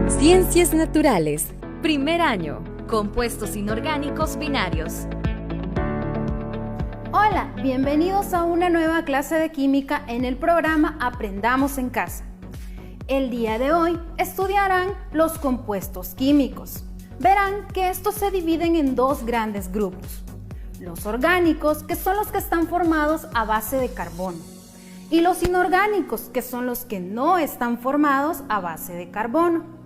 Ciencias Naturales. Primer año. Compuestos inorgánicos binarios. Hola, bienvenidos a una nueva clase de química en el programa Aprendamos en Casa. El día de hoy estudiarán los compuestos químicos. Verán que estos se dividen en dos grandes grupos. Los orgánicos, que son los que están formados a base de carbono, y los inorgánicos, que son los que no están formados a base de carbono.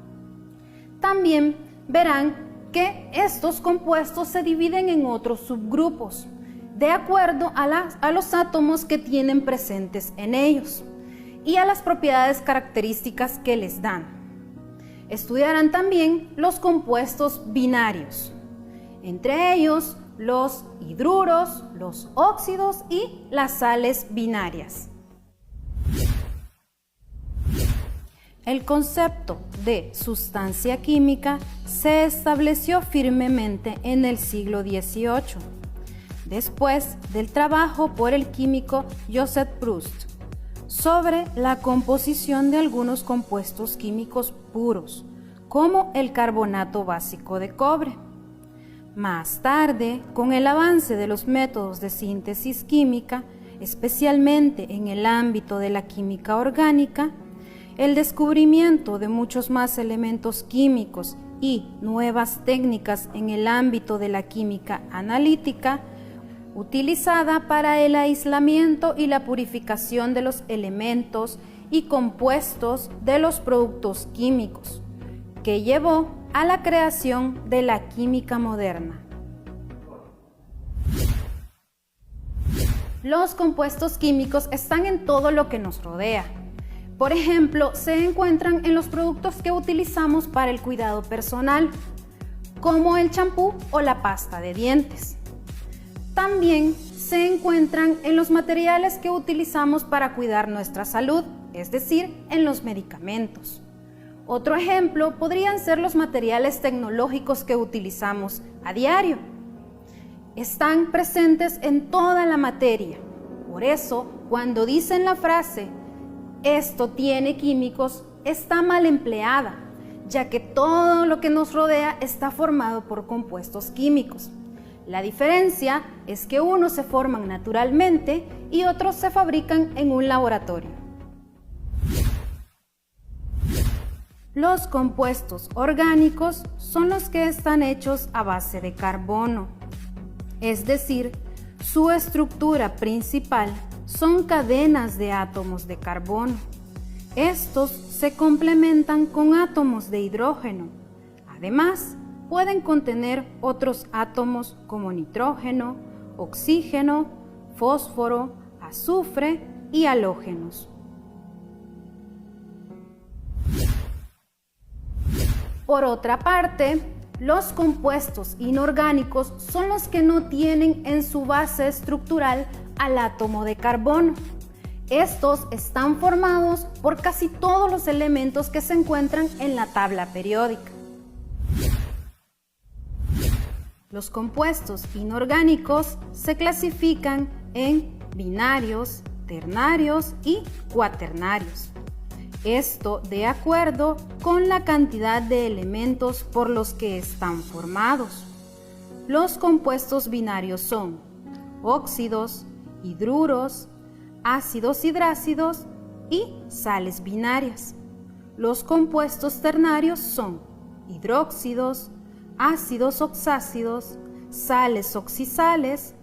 También verán que estos compuestos se dividen en otros subgrupos, de acuerdo a los átomos que tienen presentes en ellos y a las propiedades características que les dan. Estudiarán también los compuestos binarios, entre ellos los hidruros, los óxidos y las sales binarias. El concepto de sustancia química se estableció firmemente en el siglo XVIII, después del trabajo por el químico Joseph Proust sobre la composición de algunos compuestos químicos puros, como el carbonato básico de cobre. Más tarde, con el avance de los métodos de síntesis química, especialmente en el ámbito de la química orgánica, el descubrimiento de muchos más elementos químicos y nuevas técnicas en el ámbito de la química analítica, utilizada para el aislamiento y la purificación de los elementos y compuestos de los productos químicos, que llevó a la creación de la química moderna. Los compuestos químicos están en todo lo que nos rodea. Por ejemplo, se encuentran en los productos que utilizamos para el cuidado personal, como el champú o la pasta de dientes. También se encuentran en los materiales que utilizamos para cuidar nuestra salud, es decir, en los medicamentos. Otro ejemplo podrían ser los materiales tecnológicos que utilizamos a diario. Están presentes en toda la materia. Por eso, cuando dicen la frase "esto tiene químicos", está mal empleada, ya que todo lo que nos rodea está formado por compuestos químicos. La diferencia es que unos se forman naturalmente y otros se fabrican en un laboratorio. Los compuestos orgánicos son los que están hechos a base de carbono, es decir, su estructura principal son cadenas de átomos de carbono. Estos se complementan con átomos de hidrógeno. Además, pueden contener otros átomos como nitrógeno, oxígeno, fósforo, azufre y halógenos. Por otra parte, los compuestos inorgánicos son los que no tienen en su base estructural al átomo de carbono. Estos están formados por casi todos los elementos que se encuentran en la tabla periódica. Los compuestos inorgánicos se clasifican en binarios, ternarios y cuaternarios. Esto de acuerdo con la cantidad de elementos por los que están formados. Los compuestos binarios son óxidos, hidruros, ácidos hidrácidos y sales binarias. Los compuestos ternarios son hidróxidos, ácidos oxácidos, sales oxisales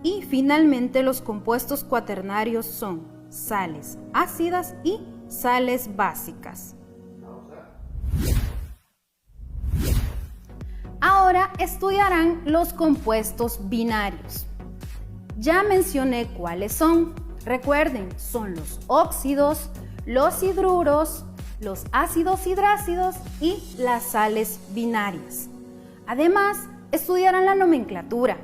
y finalmente los compuestos cuaternarios son sales ácidas y sales básicas. Ahora estudiarán los compuestos binarios. Ya mencioné cuáles son. Recuerden, son los óxidos, los hidruros, los ácidos hidrácidos y las sales binarias. Además, estudiarán la nomenclatura,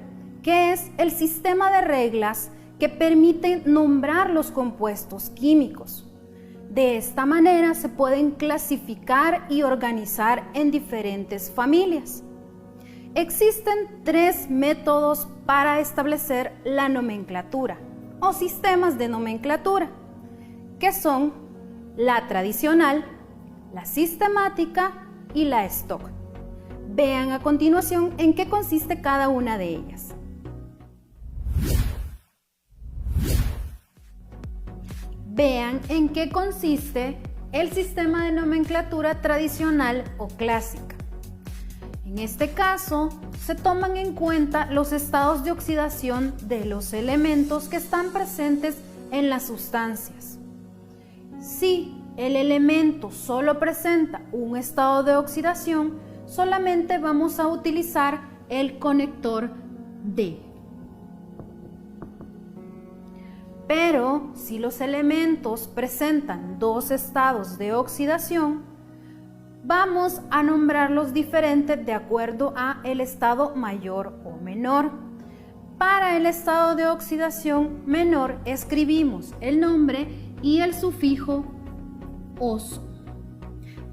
que es el sistema de reglas que permite nombrar los compuestos químicos. De esta manera se pueden clasificar y organizar en diferentes familias. Existen 3 métodos para establecer la nomenclatura o sistemas de nomenclatura, que son la tradicional, la sistemática y la stock. Vean a continuación en qué consiste cada una de ellas. Vean en qué consiste el sistema de nomenclatura tradicional o clásica. En este caso, se toman en cuenta los estados de oxidación de los elementos que están presentes en las sustancias. Si el elemento solo presenta un estado de oxidación, solamente vamos a utilizar el conector D. Pero si los elementos presentan dos estados de oxidación, vamos a nombrarlos diferentes de acuerdo a el estado mayor o menor. Para el estado de oxidación menor escribimos el nombre y el sufijo oso.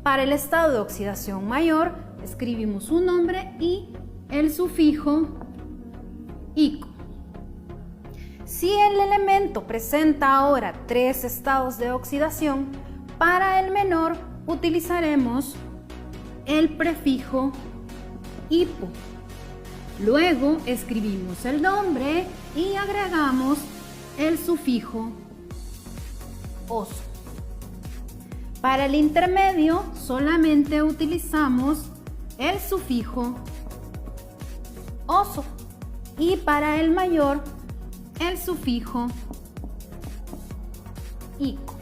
Para el estado de oxidación mayor escribimos un nombre y el sufijo ico. Si el elemento presenta ahora tres estados de oxidación, para el menor utilizaremos el prefijo hipo. Luego escribimos el nombre y agregamos el sufijo oso. Para el intermedio solamente utilizamos el sufijo oso y para el mayor el sufijo ico.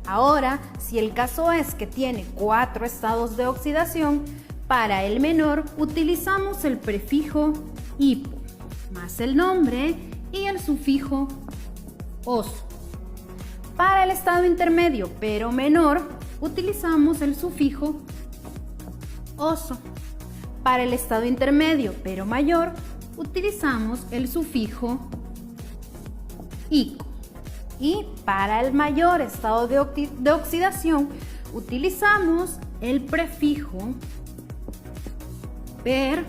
Ahora, si el caso es que tiene 4 estados de oxidación, para el menor utilizamos el prefijo hipo, más el nombre y el sufijo oso. Para el estado intermedio, pero menor, utilizamos el sufijo oso. Para el estado intermedio, pero mayor, utilizamos el sufijo ico. Y para el mayor estado de oxidación utilizamos el prefijo per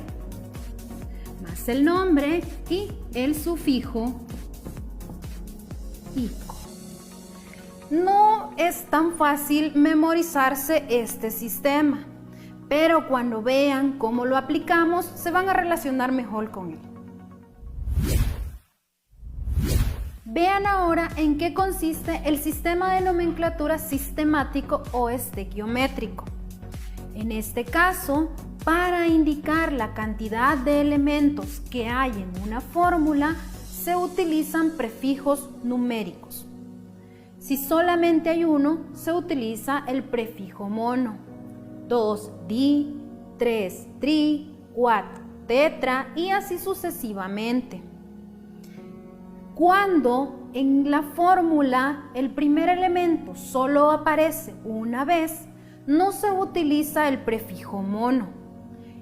más el nombre y el sufijo ico. No es tan fácil memorizarse este sistema, pero cuando vean cómo lo aplicamos se van a relacionar mejor con él. Vean ahora en qué consiste el sistema de nomenclatura sistemático o estequiométrico. En este caso, para indicar la cantidad de elementos que hay en una fórmula, se utilizan prefijos numéricos. Si solamente hay uno, se utiliza el prefijo mono. 2 di, 3 tri, 4 tetra y así sucesivamente. Cuando en la fórmula el primer elemento solo aparece una vez, no se utiliza el prefijo mono,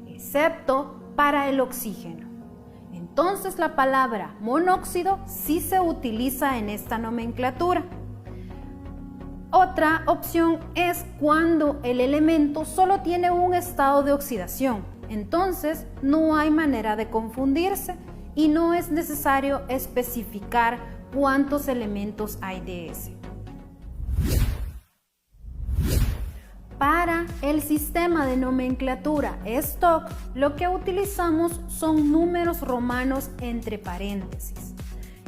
excepto para el oxígeno. Entonces la palabra monóxido sí se utiliza en esta nomenclatura. Otra opción es cuando el elemento solo tiene un estado de oxidación. Entonces no hay manera de confundirse y no es necesario especificar cuántos elementos hay de ese. Para el sistema de nomenclatura stock, lo que utilizamos son números romanos entre paréntesis.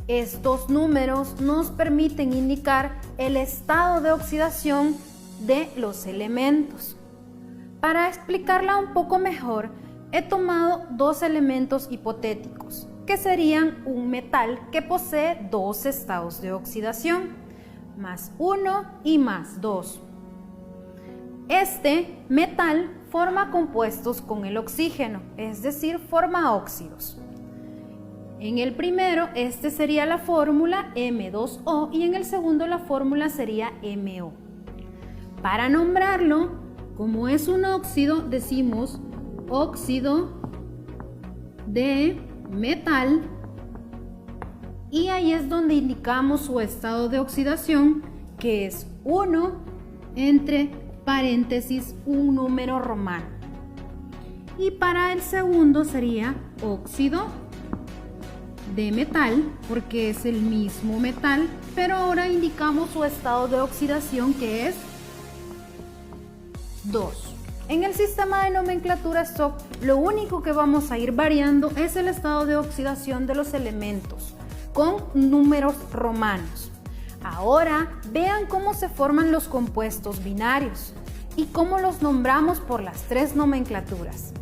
Estos números nos permiten indicar el estado de oxidación de los elementos. Para explicarla un poco mejor, he tomado dos elementos hipotéticos, que serían un metal que posee dos estados de oxidación, más 1 y más 2. Este metal forma compuestos con el oxígeno, es decir, forma óxidos. En el primero, este sería la fórmula M2O y en el segundo la fórmula sería MO. Para nombrarlo, como es un óxido, decimos óxido de metal y ahí es donde indicamos su estado de oxidación, que es 1 entre paréntesis un número romano. Y para el segundo sería óxido de metal, porque es el mismo metal, pero ahora indicamos su estado de oxidación, que es 2. En el sistema de nomenclatura Stock, lo único que vamos a ir variando es el estado de oxidación de los elementos, con números romanos. Ahora vean cómo se forman los compuestos binarios y cómo los nombramos por las tres nomenclaturas.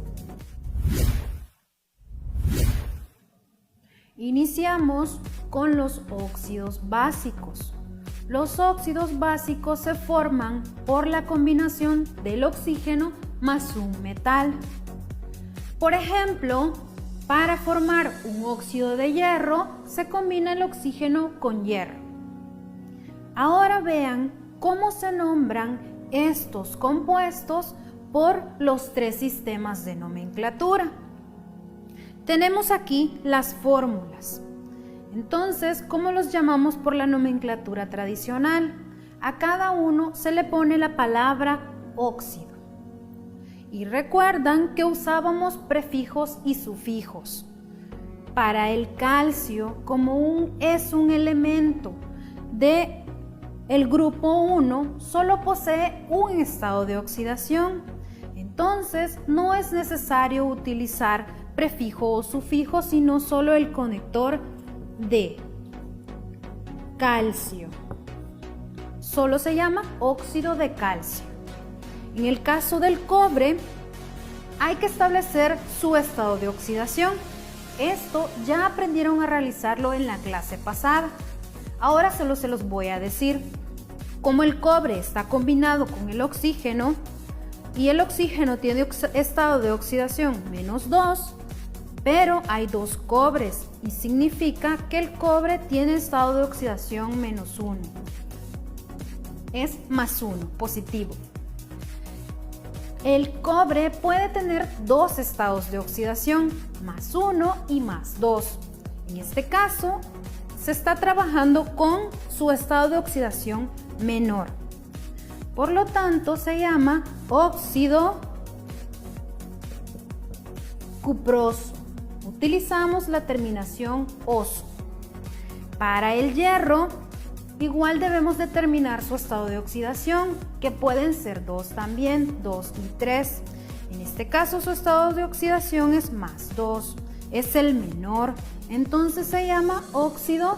Iniciamos con los óxidos básicos. Los óxidos básicos se forman por la combinación del oxígeno más un metal. Por ejemplo, para formar un óxido de hierro se combina el oxígeno con hierro. Ahora vean cómo se nombran estos compuestos por los tres sistemas de nomenclatura. Tenemos aquí las fórmulas. Entonces, ¿cómo los llamamos por la nomenclatura tradicional? A cada uno se le pone la palabra óxido. Y recuerdan que usábamos prefijos y sufijos. Para el calcio, como es un elemento del grupo 1, solo posee un estado de oxidación. Entonces, no es necesario utilizar prefijo o sufijo, sino solo el conector de calcio. Solo se llama óxido de calcio. En el caso del cobre, hay que establecer su estado de oxidación. Esto ya aprendieron a realizarlo en la clase pasada. Ahora solo se los voy a decir. Como el cobre está combinado con el oxígeno y el oxígeno tiene estado de oxidación -2, pero hay dos cobres y significa que el cobre tiene estado de oxidación -1. Es +1, positivo. El cobre puede tener dos estados de oxidación, +1 y +2. En este caso, se está trabajando con su estado de oxidación menor. Por lo tanto, se llama óxido cuproso. Utilizamos la terminación oso. Para el hierro, igual debemos determinar su estado de oxidación, que pueden ser 2 también, 2 y 3. En este caso, su estado de oxidación es +2, es el menor, entonces se llama óxido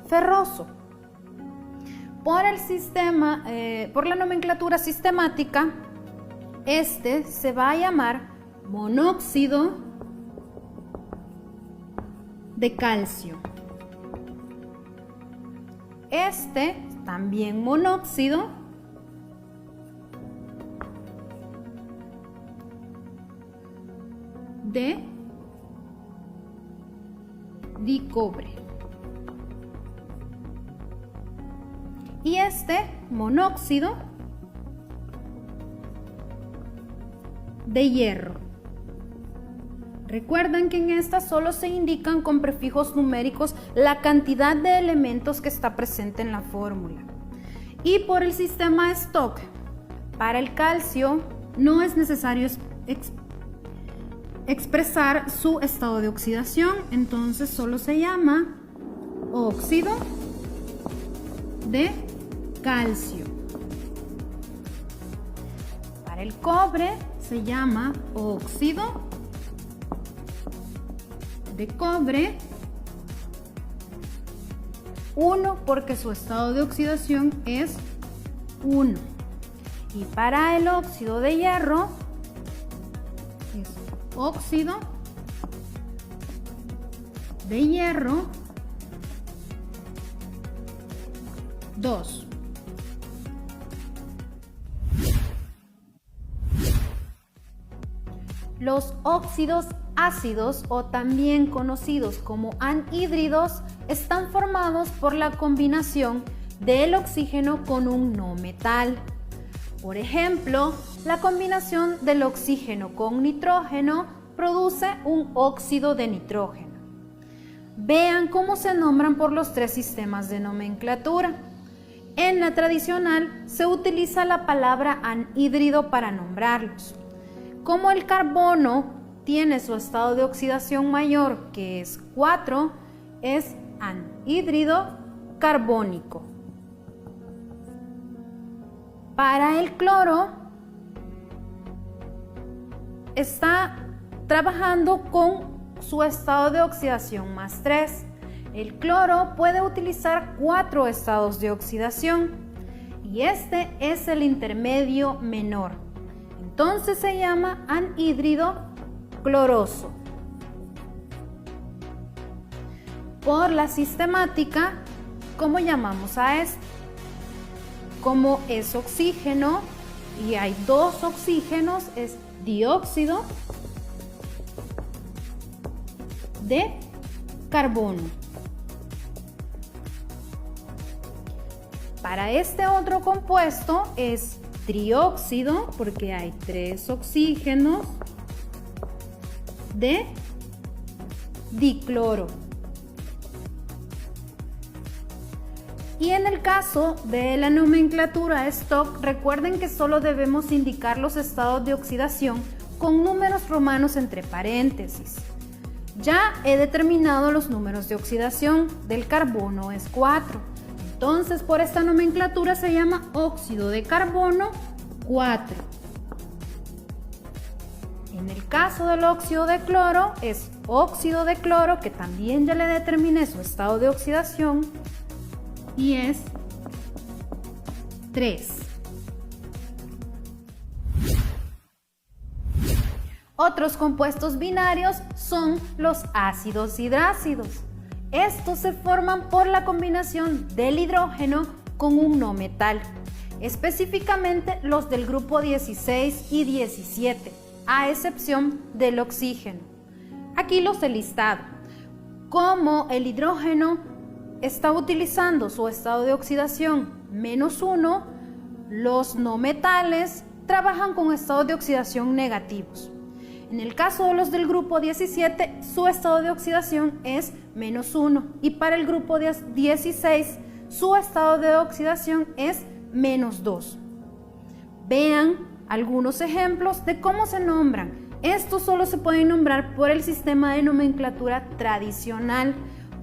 ferroso. Por la nomenclatura sistemática, este se va a llamar monóxido de calcio. Este también monóxido de dicobre. Y este monóxido de hierro. Recuerden que en esta solo se indican con prefijos numéricos la cantidad de elementos que está presente en la fórmula. Y por el sistema Stock, para el calcio no es necesario expresar su estado de oxidación, entonces solo se llama óxido de calcio. Para el cobre se llama óxido de cobre 1 porque su estado de oxidación es 1. Y para el óxido de hierro es óxido de hierro 2. Los óxidos ácidos, o también conocidos como anhídridos, están formados por la combinación del oxígeno con un no metal. Por ejemplo, la combinación del oxígeno con nitrógeno produce un óxido de nitrógeno. Vean cómo se nombran por los tres sistemas de nomenclatura. En la tradicional se utiliza la palabra anhídrido para nombrarlos. Como el carbono tiene su estado de oxidación mayor, que es 4, es anhídrido carbónico. Para el cloro está trabajando con su estado de oxidación más 3. El cloro puede utilizar 4 estados de oxidación y este es el intermedio menor. Entonces se llama anhídrido cloroso. Por la sistemática, ¿cómo llamamos a esto? Como es oxígeno y hay 2 oxígenos, es dióxido de carbono. Para este otro compuesto es trióxido, porque hay 3 oxígenos de dicloro. Y en el caso de la nomenclatura Stock, recuerden que solo debemos indicar los estados de oxidación con números romanos entre paréntesis. Ya he determinado los números de oxidación, del carbono es 4. Entonces, por esta nomenclatura se llama óxido de carbono 4. En el caso del óxido de cloro es óxido de cloro, que también ya le determiné su estado de oxidación, y es 3. Otros compuestos binarios son los ácidos hidrácidos. Estos se forman por la combinación del hidrógeno con un no metal, específicamente los del grupo 16 y 17, a excepción del oxígeno. Aquí los he listado. Como el hidrógeno está utilizando su estado de oxidación -1, los no metales trabajan con estados de oxidación negativos. En el caso de los del grupo 17, su estado de oxidación es -1 y para el grupo 16, su estado de oxidación es -2. Vean algunos ejemplos de cómo se nombran. Estos solo se pueden nombrar por el sistema de nomenclatura tradicional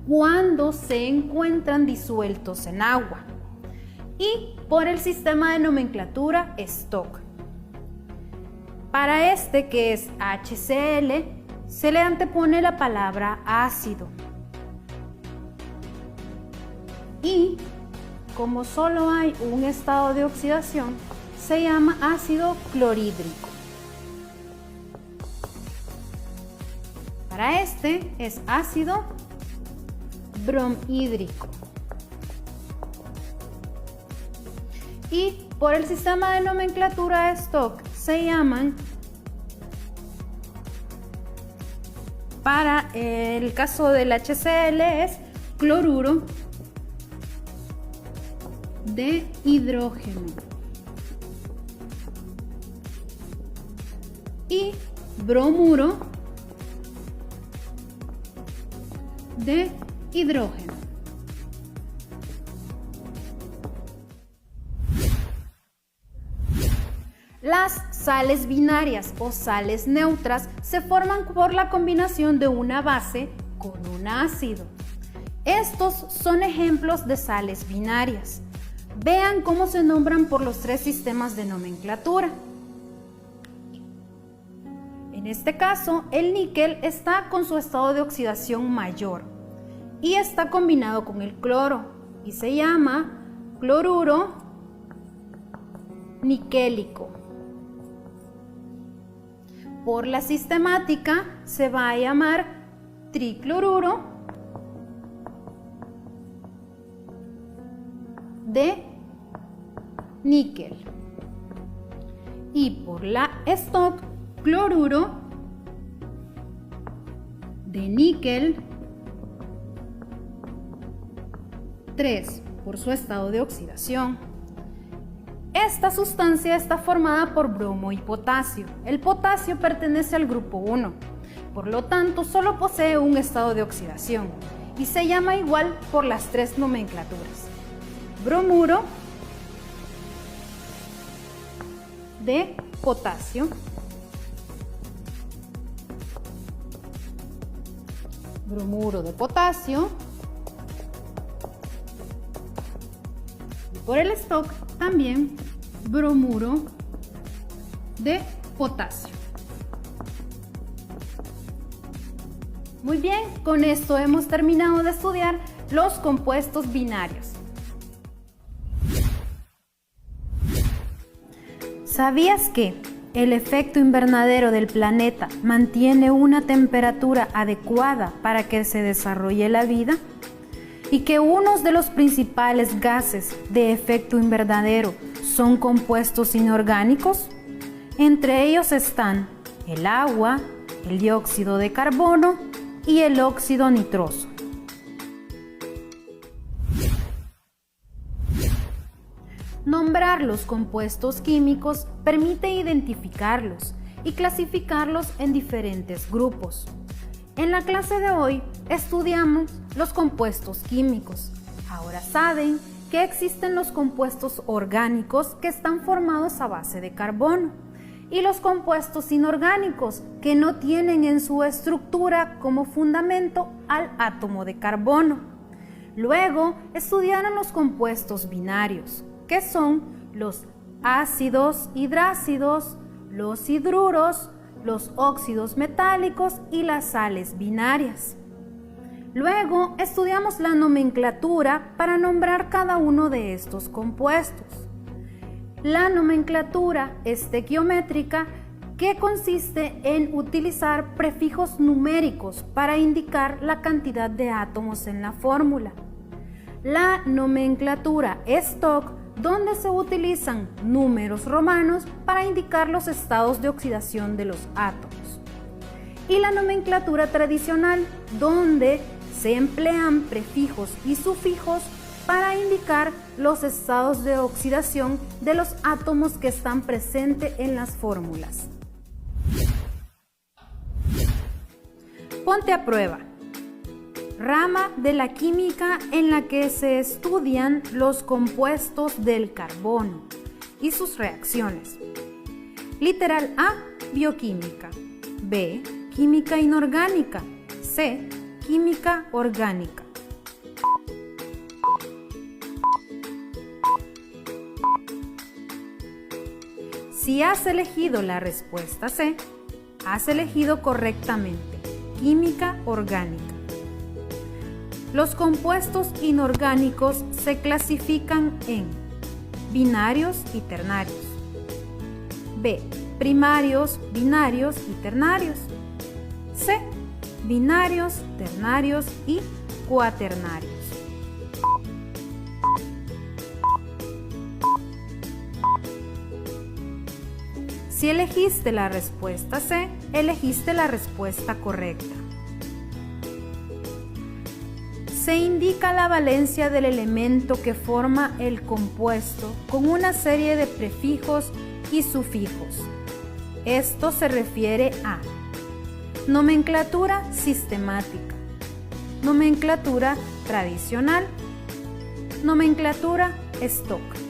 cuando se encuentran disueltos en agua y por el sistema de nomenclatura Stock. Para este, que es HCl, se le antepone la palabra ácido. Y como solo hay un estado de oxidación, se llama ácido clorhídrico. Para este es ácido bromhídrico. Y por el sistema de nomenclatura de Stock se llaman, para el caso del HCl es cloruro de hidrógeno y bromuro de hidrógeno. Las sales binarias o sales neutras se forman por la combinación de una base con un ácido. Estos son ejemplos de sales binarias. Vean cómo se nombran por los 3 sistemas de nomenclatura. En este caso, el níquel está con su estado de oxidación mayor y está combinado con el cloro y se llama cloruro niquélico. Por la sistemática se va a llamar tricloruro de níquel. Y por la Stock, cloruro de níquel 3 por su estado de oxidación. Esta sustancia está formada por bromo y potasio. El potasio pertenece al grupo 1, por lo tanto solo posee un estado de oxidación y se llama igual por las 3 nomenclaturas. Bromuro de potasio, bromuro de potasio, y por el Stock también bromuro de potasio. Muy bien, con esto hemos terminado de estudiar los compuestos binarios. ¿Sabías que el efecto invernadero del planeta mantiene una temperatura adecuada para que se desarrolle la vida? ¿Y que unos de los principales gases de efecto invernadero son compuestos inorgánicos? Entre ellos están el agua, el dióxido de carbono y el óxido nitroso. Nombrar los compuestos químicos permite identificarlos y clasificarlos en diferentes grupos. En la clase de hoy estudiamos los compuestos químicos. Ahora saben que existen los compuestos orgánicos que están formados a base de carbono y los compuestos inorgánicos que no tienen en su estructura como fundamento al átomo de carbono. Luego estudiaron los compuestos binarios, que son los ácidos hidrácidos, los hidruros, los óxidos metálicos y las sales binarias. Luego estudiamos la nomenclatura para nombrar cada uno de estos compuestos. La nomenclatura estequiométrica, que consiste en utilizar prefijos numéricos para indicar la cantidad de átomos en la fórmula. La nomenclatura Stock, donde se utilizan números romanos para indicar los estados de oxidación de los átomos. Y la nomenclatura tradicional, donde se emplean prefijos y sufijos para indicar los estados de oxidación de los átomos que están presentes en las fórmulas. Ponte a prueba. Rama de la química en la que se estudian los compuestos del carbono y sus reacciones. Literal A, bioquímica. B, química inorgánica. C, química orgánica. Si has elegido la respuesta C, has elegido correctamente química orgánica. Los compuestos inorgánicos se clasifican en binarios y ternarios. B, primarios, binarios y ternarios. C, binarios, ternarios y cuaternarios. Si elegiste la respuesta C, elegiste la respuesta correcta. Se indica la valencia del elemento que forma el compuesto con una serie de prefijos y sufijos. Esto se refiere a nomenclatura sistemática, nomenclatura tradicional, nomenclatura Stock.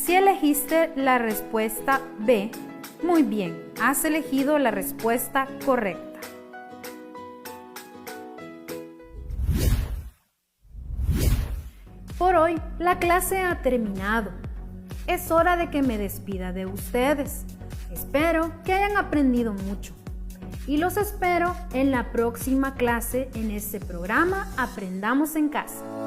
Si elegiste la respuesta B, muy bien, has elegido la respuesta correcta. Por hoy, la clase ha terminado. Es hora de que me despida de ustedes. Espero que hayan aprendido mucho. Y los espero en la próxima clase en este programa Aprendamos en Casa.